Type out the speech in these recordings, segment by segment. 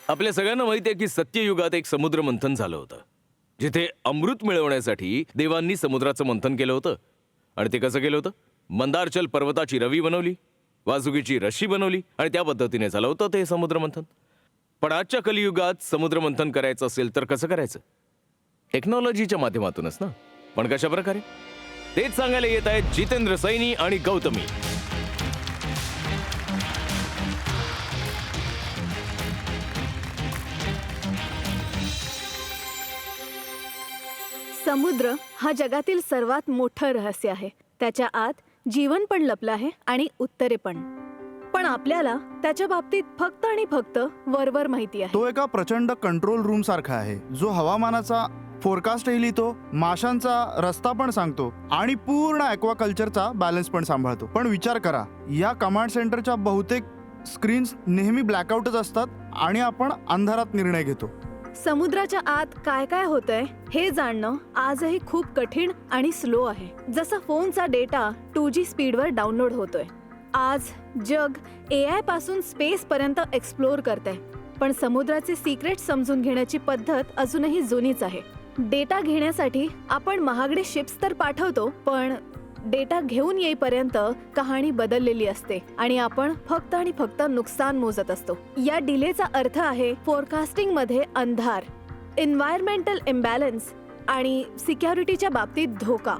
आपल्या सगळ्यांना माहिती आहे की सत्ययुगात एक समुद्र मंथन झालं होतं, जिथे अमृत मिळवण्यासाठी देवांनी समुद्राचं मंथन केलं होतं. आणि ते कसं केलं होतं? मंदारचल पर्वताची रवी बनवली, वासुकीची रशी बनवली आणि त्या पद्धतीने झालं होतं ते समुद्र मंथन. पण आजच्या कलियुगात समुद्र मंथन करायचं असेल तर कसं करायचं? टेक्नॉलॉजीच्या माध्यमातूनच ना. पण कशा प्रकारे? तेच सांगायला येत आहेत जितेंद्र सैनी आणि गौतमी. समुद्र हा जगातील सर्वात मोठं रहस्य आहे. त्याच्या आत जीवन पण लपलं आहे आणि उत्तरे पण. पण आपल्याला त्याच्या बाबतीत फक्त आणि फक्त वरवर माहिती आहे. तो एका प्रचंड कंट्रोल रूम सारखा आहे, जो हवामानाचा फोरकास्टही लिहितो, माशांचा रस्ता पण सांगतो आणि पूर्ण ॲक्वाकल्चरचा बॅलन्स पण सांभाळतो. पण विचार करा, या कमांड सेंटरच्या बहुतेक स्क्रीन्स नेहमी ब्लॅकआउटच असतात आणि आपण अंधारात निर्णय घेतो. समुद्राच्या आत काय काय होतंय हे जाणणं आजही खूप कठीण आणि स्लो आहे. जसा फोनचा डेटा 2G स्पीडवर डाउनलोड होतोय. आज जग AI पासून स्पेस पर्यंत एक्सप्लोर करतंय, पण समुद्राचे सिक्रेट समजून घेण्याची पद्धत अजूनही जुनीच आहे. डेटा घेण्यासाठी आपण महागडे शिप्स तर पाठवतो, पण डेटा घेऊन येईपर्यंत कहाणी बदललेली असते आणि आपण फक्त आणि फक्त नुकसान मोजत असतो. या डिलेचा अर्थ आहे फोरकास्टिंग मध्ये अंधार, एन्व्हायरमेंटल इम्बॅलन्स आणि सिक्युरिटीच्या बाबतीत धोका.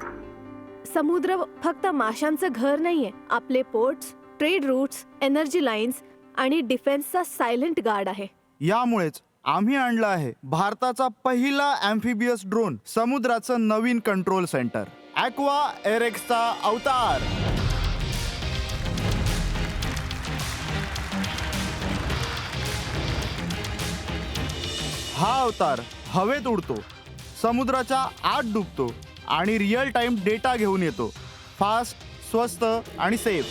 समुद्र फक्त माशांचं घर नाहीये. आपले ports, trade routes, energy lines आणि डिफेन्सचा सायलेंट गार्ड आहे. यामुळेच आम्ही आणलं आहे भारताचा पहिला ॲम्फिबियस ड्रोन, समुद्राचं नवीन कंट्रोल सेंटर, ॲक्वा एरेक्सचा अवतार. हा अवतार हवेत उडतो, समुद्राच्या आत डुबतो आणि रिअल टाइम डेटा घेऊन येतो. फास्ट, स्वस्त आणि सेफ.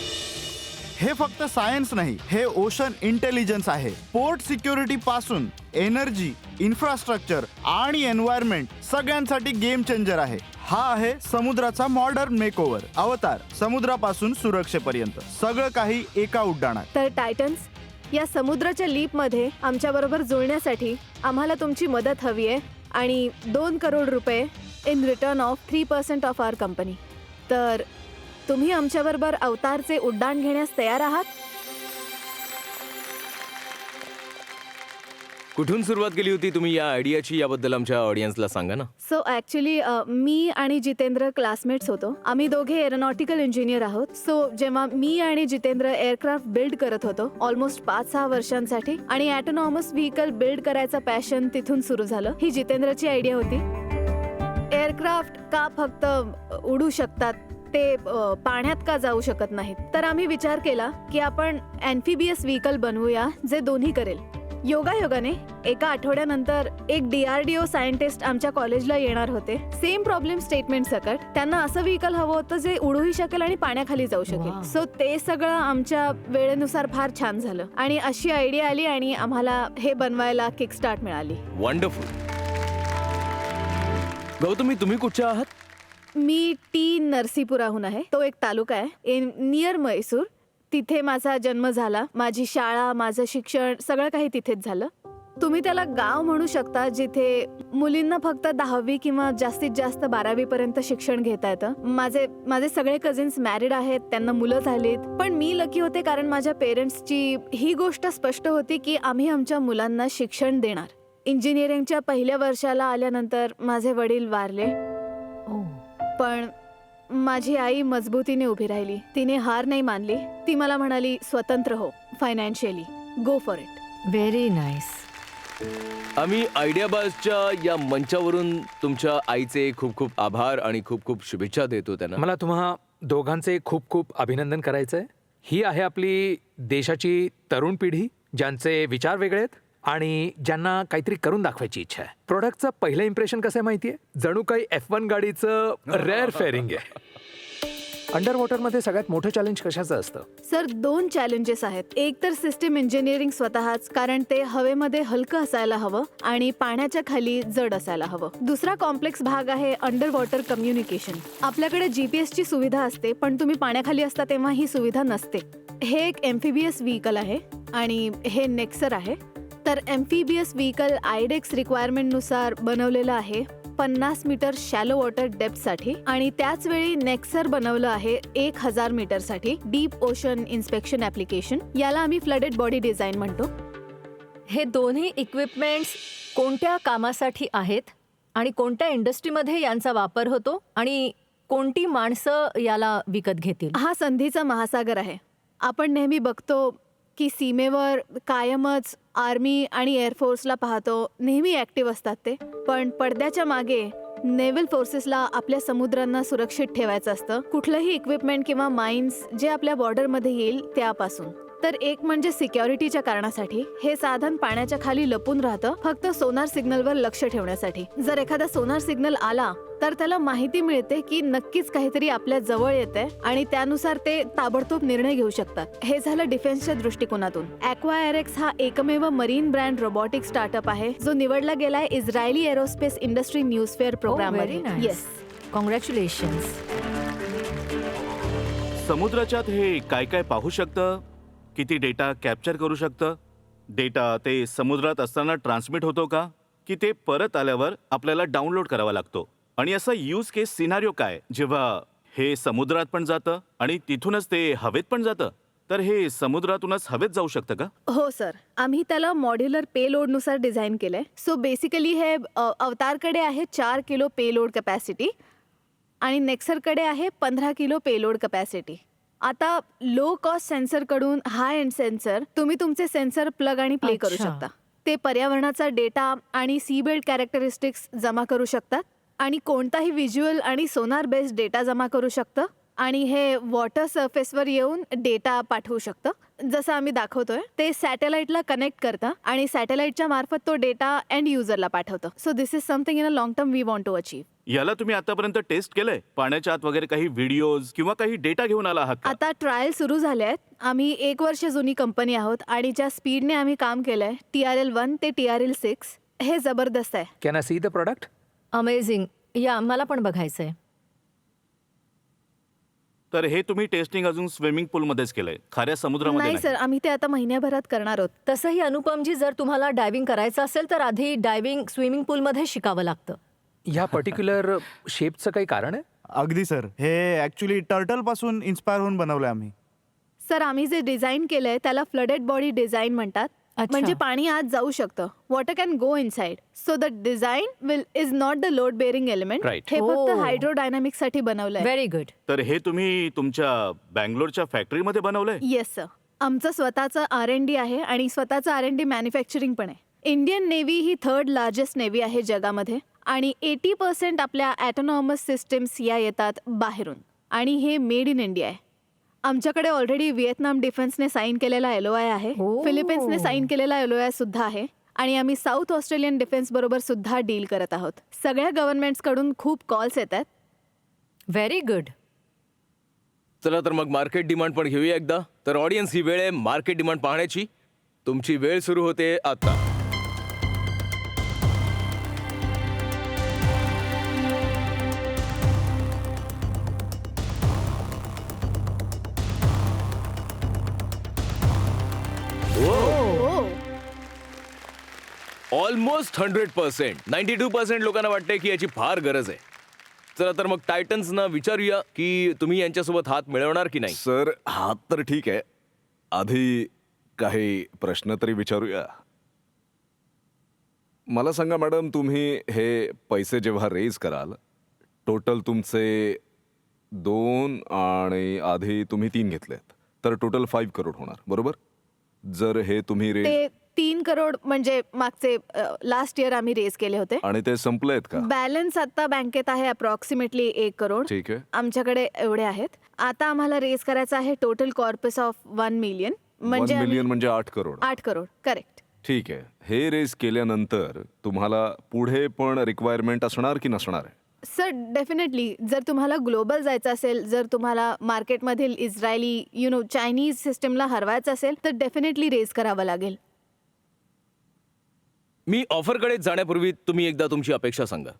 हे फक्त सायन्स नाही, हे ओशन इंटेलिजन्स आहे. पोर्ट सिक्युरिटी पासून एनर्जी, इन्फ्रास्ट्रक्चर आणि एन्व्हायरमेंट सगळ्यांसाठी गेम चेंजर आहे. हा आहे समुद्राचा मॉडर्न मेकओव्हर. अवतार, समुद्रापासून सुरक्षेपर्यंत सगळं काही एका उड्डाणात. तर टायटन्स, या समुद्राच्या लीपमध्ये आमच्या बरोबर जुळण्यासाठी आम्हाला तुमची मदत हवी आहे आणि 2 करोड रुपये in return of 3% of our company. तर तुम्ही आमच्याबरोबर अवतारचे उड्डाण घेण्यास तयार आहात? कुठून सुरुवात केली होती तुम्ही या आयडियाची, याबद्दल आमच्या ऑडियन्सला सांगा ना. सो ॲक्च्युली मी आणि जितेंद्र क्लासमेट्स होतो. आम्ही दोघे एरोनॉटिकल इंजिनियर आहोत. सो जेव्हा मी आणि जितेंद्र एअरक्राफ्ट बिल्ड करत होतो ऑलमोस्ट 5-6 वर्षांसाठी, आणि ॲटोनॉमस व्हेकल बिल्ड करायचं पॅशन तिथून सुरू झालं. ही जितेंद्रची आयडिया होती. एअरक्राफ्ट का फक्त उडू शकतात, ते पाण्यात का जाऊ शकत नाहीत? तर आम्ही विचार केला की आपण ॲम्फिबियस व्हेकल बनवूया जे दोन्ही करेल. योगायोगाने एका आठवड्यानंतर एक DRDO सायंटिस्ट आमच्या कॉलेजला येणार होते. सेम प्रॉब्लेम स्टेटमेंट सकट. त्यांना असं व्हेकल हवं होतं जे उडूही शकेल आणि पाण्याखाली जाऊ शकेल. सो ते सगळं आमच्या वेळेनुसार फार छान झालं आणि अशी आयडिया आली आणि आम्हाला हे बनवायला किकस्टार्ट मिळाली. वंडरफुल. गौतमी, तुम्ही कुठच्या आहात? मी नरसीपुराहून आहे. तो एक तालुका आहे नियर म्हैसूर. तिथे माझा जन्म झाला. माझी शाळा, माझं शिक्षण सगळं काही तिथेच झालं. तुम्ही त्याला गाव म्हणू शकता, जिथे मुलींना फक्त 10वी किंवा जास्तीत जास्त 12वी पर्यंत शिक्षण घेता येतं. माझे सगळे कझिन्स मॅरिड आहेत, त्यांना मुलं झालीत. पण मी लकी होते कारण माझ्या पेरेंट्सची ही गोष्ट स्पष्ट होती की आम्ही आमच्या मुलांना शिक्षण देणार. इंजिनिअरिंगच्या पहिल्या वर्षाला आल्यानंतर माझे वडील वारले. पण माझी आई मजबूतीने उभी राहिली. तिने हार नाही मानली. ती मला म्हणाली, स्वतंत्र हो, financially, go for it. Very nice. आम्ही आयडियाबाजच्या या मंचावरून तुमच्या आईचे खूप खूप आभार आणि खूप खूप शुभेच्छा देतो त्यांना. मला तुम्हा दोघांचे खूप खूप अभिनंदन करायचंय. ही आहे आपली देशाची तरुण पिढी, ज्यांचे विचार वेगळे आहेत आणि ज्यांना काहीतरी करून दाखवायची इच्छा आहे. प्रोडक्टचं पहिलं इम्प्रेशन कसं आहे माहितीये? जणू काही F1 गाडीचं रेअर फेअरिंग आहे. अंडर वॉटरमध्ये सगळ्यात मोठं चॅलेंज कशाचं असतं? सर, 2 चॅलेंजेस आहेत. एक तर सिस्टीम इंजिनिअरिंग स्वतःच, कारण ते हवेमध्ये हलकं असायला हवं आणि पाण्याच्या खाली जड असायला हवं. दुसरा कॉम्प्लेक्स भाग आहे अंडर वॉटर कम्युनिकेशन. आपल्याकडे GPS ची सुविधा असते, पण तुम्ही पाण्याखाली असता तेव्हा ही सुविधा नसते. हे एक ॲम्फिबियस व्हेकल आहे आणि हे नेक्सर आहे. तर एम्फिबियस व्हेकल आयडेक्स रिक्वायरमेंटनुसार बनवलेलं आहे 50 मीटर शॅलो वॉटर डेप्थसाठी आणि त्याच वेळी नेक्सर बनवलं आहे 1000 मीटरसाठी डीप ओशन इन्स्पेक्शन ऍप्लिकेशन. याला आम्ही फ्लडेड बॉडी डिझाईन म्हणतो. हे दोन्ही इक्विपमेंट्स कोणत्या कामासाठी आहेत आणि कोणत्या इंडस्ट्रीमध्ये यांचा वापर होतो आणि कोणती माणसं याला विकत घेतील? हा संधीचा महासागर आहे. आपण नेहमी बघतो की सीमेवर कायमच आर्मी आणि एअरफोर्सला पाहतो, नेहमी ऍक्टिव्ह असतात ते. पण पडद्याच्या मागे नेव्हल फोर्सेसला आपल्या समुद्रांना सुरक्षित ठेवायचं असतं, कुठलंही इक्विपमेंट किंवा माइन्स जे आपल्या बॉर्डरमध्ये येईल त्यापासून. तर एक म्हणजे सिक्युरिटीच्या कारणासाठी हे साधन पाण्याच्या खाली लपून राहतं, फक्त सोनार सिग्नलवर लक्ष ठेवण्यासाठी. जर एखादा सोनार सिग्नल आला तर त्याला माहिती मिळते की नक्कीच काहीतरी आपल्या जवळ येते आणि त्यानुसार ते ताबडतोब निर्णय घेऊ शकतात. हे झालं डिफेन्सच्या दृष्टिकोनातून. ॲक्वाएरेक्स हा एकमेव मरीन ब्रँड रोबोटिक स्टार्टअप आहे जो निवडला गेलाय इस्रायली एरोस्पेस इंडस्ट्री न्यूजफेअर प्रोग्राम मध्ये. Yes, congratulations. समुद्राच्यात हे काय काय पाहू शकतं, किती डेटा कॅप्चर करू शकतं, डेटा ते समुद्रात असताना ट्रान्समिट होतो का, की ते परत आल्यावर आपल्याला डाउनलोड करावा लागतो, आणि असा यूज केस सिनारिओ काय जेव्हा हे समुद्रात पण जातं आणि तिथूनच ते हवेत पण जातं, तर हे समुद्रातूनच हवेत जाऊ शकतं का? हो सर, आम्ही त्याला मॉड्युलर पेलोडनुसार डिझाईन केलंय. सो बेसिकली हे अवतारकडे आहे 4 किलो पेलोड कॅपॅसिटी आणि नेक्सरकडे आहे 15 किलो पेलोड कॅपॅसिटी. आता लो कॉस्ट सेन्सरकडून हाय एंड सेन्सर तुम्ही तुमचे सेन्सर प्लग आणि प्ले करू अच्छा. शकता. ते पर्यावरणाचा डेटा आणि सी बेल्ट कॅरेक्टरिस्टिक्स जमा करू शकतात आणि कोणताही व्हिज्युअल आणि सोनार बेस्ड डेटा जमा करू शकतं आणि हे वॉटर सरफेसवर येऊन डेटा पाठवू शकतं. जसं आम्ही दाखवतोय ते सॅटेलाइटला कनेक्ट करतं आणि सॅटेलाइटच्या मार्फत तो डेटा एंड युजरला पाठवतं. So this is something in a long term we want to achieve. याला तुम्ही आतापर्यंत टेस्ट केलंय? पाण्याच्या आत वगैरे काही व्हिडिओज किंवा काही डेटा घेऊन आला आहात का? आता ट्रायल सुरू झाले आहेत. आम्ही 1 वर्ष जुनी कंपनी आहोत आणि ज्या स्पीडने आम्ही काम केलंय TRL-1 ते TRL-6 हे जबरदस्त आहे. Can I see the product? Amazing. या मला पण बघायचंय. तर हे तुम्ही टेस्टिंग अजून स्विमिंग पूलमध्येच केलंय, खाऱ्या समुद्रामध्ये नाही नाही. सर, आम्ही ते आता महिन्याभरात करणार आहोत. तसंही अनुपमजी, जर तुम्हाला डायव्हिंग करायचं असेल तर आधी डायव्हिंग स्विमिंग पूलमध्ये शिकावं लागतं. ह्या पर्टिक्युलर शेपचं काही कारण आहे? अगदी सर, हे ऍक्च्युली टर्टल पासून इन्स्पायर होऊन बनवलंय आम्ही. सर, आम्ही जे डिझाईन केलंय त्याला फ्लडेड बॉडी डिझाईन म्हणतात. अच्छा. म्हणजे पाणी आत जाऊ शकतं, water can go inside. So the design is not the load bearing element. Right. हे फक्त Oh. हायड्रोडायनामिक्स साठी बनवलंय. Very good. तर हे तुम्ही तुमच्या बँगलोरच्या फॅक्टरीमध्ये बनवलंय? येस सर, आमचं स्वतःचं R&D आहे आणि स्वतःचं R&D मॅन्युफॅक्चरिंग पण आहे. इंडियन नेव्ही ही 3rd लार्जेस्ट नेव्ही आहे जगामध्ये आणि 80% आपल्या ॲटोनॉमस सिस्टम्स या येतात बाहेरून आणि हे मेड इन इंडिया आहे. आमच्याकडे ऑलरेडी व्हिएतनाम डिफेन्सने साईन केलेला LOI आहे, Oh. फिलिपिन्सने साईन केलेला LOI सुद्धा आहे आणि आम्ही साऊथ ऑस्ट्रेलियन डिफेन्स बरोबर सुद्धा डील करत आहोत. सगळ्या गव्हर्नमेंट्सकडून खूप कॉल्स येतात. Very good. चला तर मग मार्केट डिमांड पण घेऊया एकदा. तर ऑडियन्स, ही वेळ आहे मार्केट डिमांड पाहण्याची. तुमची वेळ सुरू होते आता. ऑलमोस्ट 100%, 92% लोकांना वाटतंय की याची फार गरज आहे. चला तर मग टायटन्सना विचारूया की तुम्ही यांच्यासोबत हात मिळवणार की नाही. सर, हात तर ठीक आहे, आधी काही प्रश्न तरी विचारूया. मला सांगा मॅडम, तुम्ही हे पैसे जेव्हा रेज कराल, टोटल तुमचे 2 आणि आधी तुम्ही 3 घेतलेत, तर टोटल 5 करोड होणार, बरोबर? जर हे तुम्ही रेज ते 3 करोड म्हणजे मागचे लास्ट इयर आम्ही रेज केले होते. आणि ते संपलेत का? बॅलन्स आता बँकेत आहे अप्रॉक्सिमेटली 1 करोड. ठीक आहे. आमच्याकडे एवढे आहेत. आता आम्हाला रेज करायचं आहे टोटल कॉर्पस ऑफ 1 मिलियन 1 म्हणजे मिलियन म्हणजे 8 करोड. 8 करोड. करेक्ट. ठीक आहे. हे रेज केल्यानंतर तुम्हाला पुढे पण रिक्वायरमेंट असणार की नसणार आहे? सर, डेफिनेटली जर तुम्हाला ग्लोबल जायचं असेल, जर तुम्हाला मार्केटमधील इस्रायली चायनीज सिस्टमला हरवायचं असेल तर डेफिनेटली रेज करावं लागेल. मी ऑफरकडे जाण्यापूर्वी तुम्ही एकदा तुमची अपेक्षा सांगा.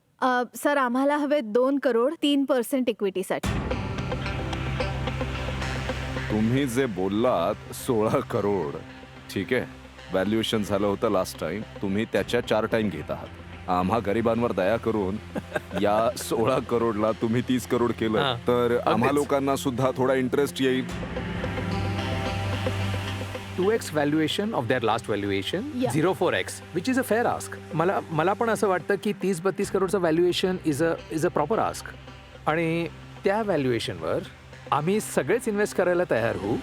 सर, आम्हाला हवे 2 करोड 3% इक्विटीसाठी. तुम्ही जे बोललात 16 करोड, ठीक आहे, व्हॅल्युएशन झालं होतं लास्ट टाइम, तुम्ही त्याच्या 4 टाइम घेत आहात. आम्हा गरिबांवर दया करून या 16 करोडला तुम्ही 30 करोड केलं हां. तर आम्हा अगदीच. लोकांना सुद्धा थोडा इंटरेस्ट येईल. 2x valuation of their last valuation, Yeah. 0.4x, which is a fair ask. मला पण असं वाटतं की 30-32 करोडचं valuation is a proper ask. आणि त्या व्हॅल्युएशनवर आम्ही सगळेच इन्व्हेस्ट करायला तयार होऊ.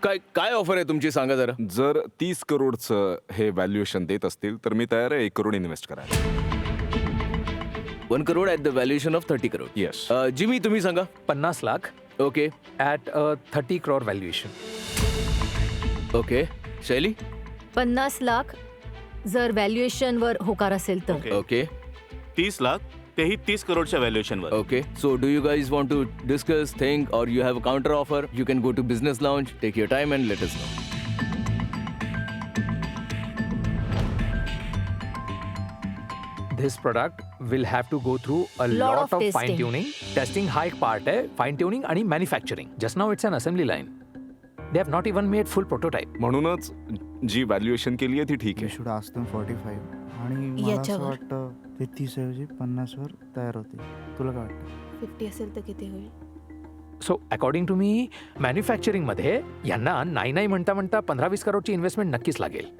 काय काय ऑफर आहे तुमची सांगा जरा. जर 30 करोडचं हे व्हॅल्युएशन देत असतील तर मी तयार आहे 1 करोड इन्व्हेस्ट करायला. 1 crore at the valuation of 30 crore. Yes. Jimmy तुम्ही सांगा. 50 lakh okay at 30 crore valuation. Okay. शैली. 50 लाख जर व्हॅल्युएशनवर होकार असेल तर. ओके 30 लाख तेही 30 करोडच्या व्हॅल्युएशनवर. Okay. So do you guys want to discuss think or you have a counter offer. You can go to business lounge, take your time and let us know. This product will have to go through a Lot lot of of testing. fine tuning. Testing हा एक part आहे, fine tuning आणि manufacturing. Just now it's an assembly line. They have not even made full prototype. म्हणूनच जी valuation केली आहे ती ठीक we आहे. शुड आस्क देम 45 आणि मला असं याच्यावर? वाटतं ते 30 ऐवजी 50 वर तयार होते. तुला काय वाटतं? 50 असेल तर किती होईल? So according to me, manufacturing मध्ये यांना नाही म्हणता म्हणता 15-20 करोडची इन्व्हेस्टमेंट नक्कीच लागेल.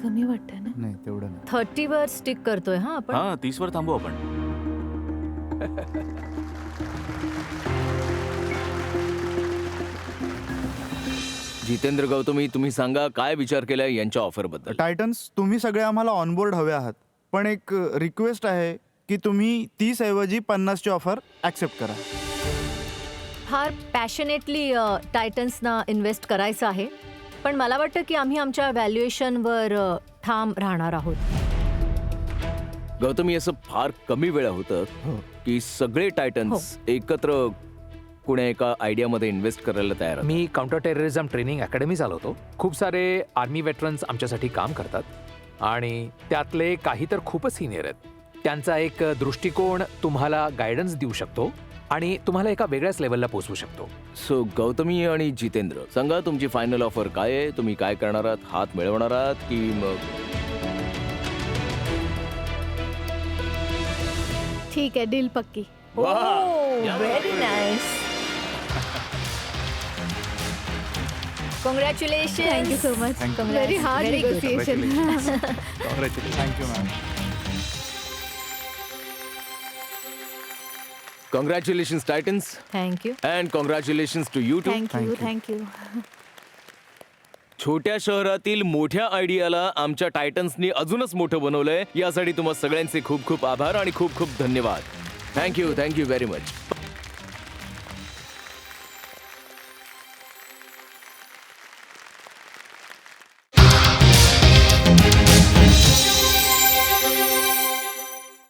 कमी वाटतंय ना? नाही तेवढं नाही. 30 वर स्टिक करतोय हा आपण. हा 30 वर थांबू आपण. जितेंद्र गौतमी तुम्ही सांगा काय विचार केलाय यांच्या ऑफर बद्दल. टायटन्स तुम्ही सगळे आम्हाला ऑनबोर्ड हवे आहात, पण एक रिक्वेस्ट आहे की तुम्ही 30 ऐवजी 50 ची ऑफर ऍक्सेप्ट करा. फार पॅशनेटली टायटन्सना इन्व्हेस्ट करायचं आहे, पण मला वाटतं की आम्ही आमच्या व्हॅल्युएशनवर ठाम राहणार आहोत. गौतमी असं फार कमी वेळा होतं की सगळे टायटन्स एकत्र कुण्या एका आयडियामध्ये इन्व्हेस्ट करायला तयार आहेत. मी काउंटर टेररिझम ट्रेनिंग अकॅडमी चालवतो. खूप सारे आर्मी वेटरन्स आमच्यासाठी काम करतात आणि त्यातले काही तर खूपच सिनियर आहेत. त्यांचा एक दृष्टिकोन तुम्हाला गायडन्स देऊ शकतो आणि तुम्हाला एका वेगळ्याच लेवलला पोहोचवू शकतो. सो गौतमी आणि जितेंद्र सांगा तुमची फायनल ऑफर काय आहे. तुम्ही काय करणार आहात, हात मिळवणार आहात की मग. ठीक आहे, डील पक्की. Very nice. Congratulation. Thank you so much. Very hard negotiation. Thank you ma'am. Congratulations Titans thank you. And congratulations to you too. Thank you. छोट्या शहरातील मोठ्या आयडियाला आमच्या टायटन्सनी अजूनच मोठं बनवलंय. यासाठी तुम्हा सगळ्यांचे खूप खूप आभार आणि खूप खूप धन्यवाद. Thank you very much.